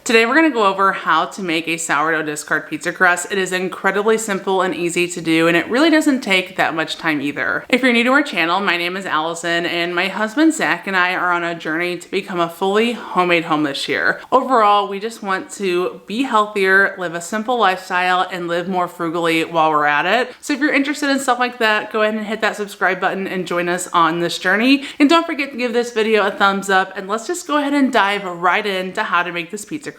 Today we're going to go over how to make a sourdough discard pizza crust. It is incredibly simple and easy to do, and it really doesn't take that much time either. If you're new to our channel, my name is Allison, and my husband Zach and I are on a journey to become a fully homemade home this year. Overall, we just want to be healthier, live a simple lifestyle, and live more frugally while we're at it. So if you're interested in stuff like that, go ahead and hit that subscribe button and join us on this journey. And don't forget to give this video a thumbs up, and let's just go ahead and dive right into how to make this pizza crust.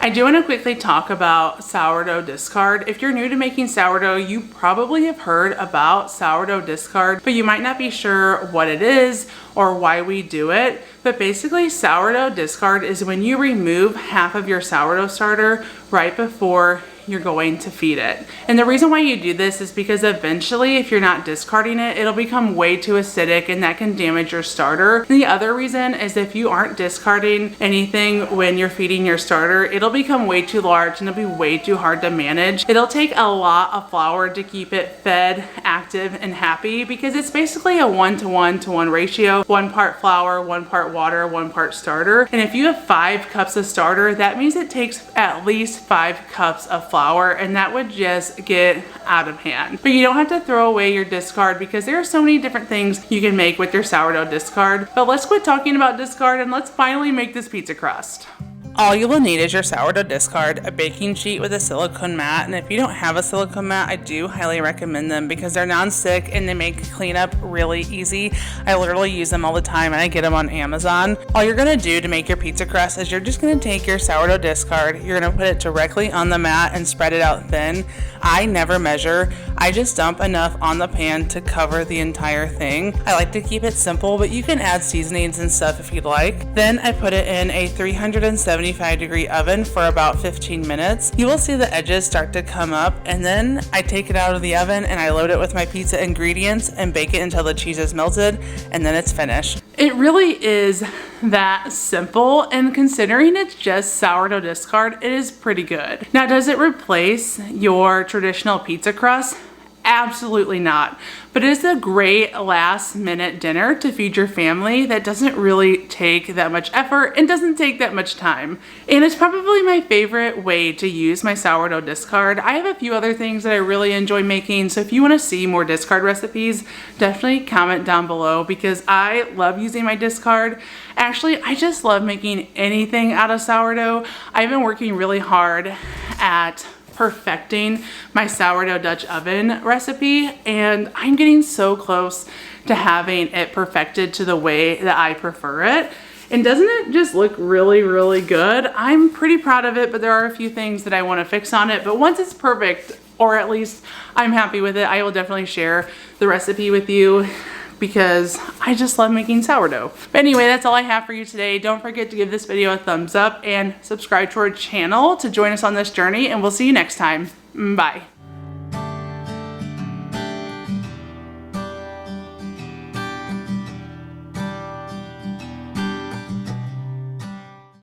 I do want to quickly talk about sourdough discard. If you're new to making sourdough, you probably have heard about sourdough discard, but you might not be sure what it is or why we do it. But basically, sourdough discard is when you remove half of your sourdough starter right before you're going to feed it. And the reason why you do this is because eventually, if you're not discarding it, it'll become way too acidic and that can damage your starter. And the other reason is if you aren't discarding anything when you're feeding your starter, it'll become way too large and it'll be way too hard to manage. It'll take a lot of flour to keep it fed, active, and happy because it's basically a 1-to-1 ratio. 1 part flour, 1 part water, 1 part starter. And if you have 5 cups of starter, that means it takes at least 5 cups of flour, and that would just get out of hand. But you don't have to throw away your discard because there are so many different things you can make with your sourdough discard. But let's quit talking about discard and let's finally make this pizza crust. All you will need is your sourdough discard, a baking sheet with a silicone mat, and if you don't have a silicone mat, I do highly recommend them because they're non-stick and they make cleanup really easy. I literally use them all the time and I get them on Amazon. All you're gonna do to make your pizza crust is you're just gonna take your sourdough discard, you're gonna put it directly on the mat and spread it out thin. I never measure, I just dump enough on the pan to cover the entire thing. I like to keep it simple, but you can add seasonings and stuff if you'd like. Then I put it in a 375-degree oven for about 15 minutes. You will see the edges start to come up, and then I take it out of the oven and I load it with my pizza ingredients and bake it until the cheese is melted, and then it's finished. It really is that simple, and considering it's just sourdough discard, it is pretty good. Now, does it replace your traditional pizza crust? Absolutely not. But it is a great last minute dinner to feed your family that doesn't really take that much effort and doesn't take that much time. And it's probably my favorite way to use my sourdough discard. I have a few other things that I really enjoy making, so if you want to see more discard recipes, definitely comment down below because I love using my discard. Actually, I just love making anything out of sourdough. I've been working really hard at perfecting my sourdough Dutch oven recipe, and I'm getting so close to having it perfected to the way that I prefer it. And doesn't it just look really, really good? I'm pretty proud of it, but there are a few things that I want to fix on it. But once it's perfect, or at least I'm happy with it, I will definitely share the recipe with you because I just love making sourdough. But anyway, that's all I have for you today. Don't forget to give this video a thumbs up and subscribe to our channel to join us on this journey, and we'll see you next time. Bye.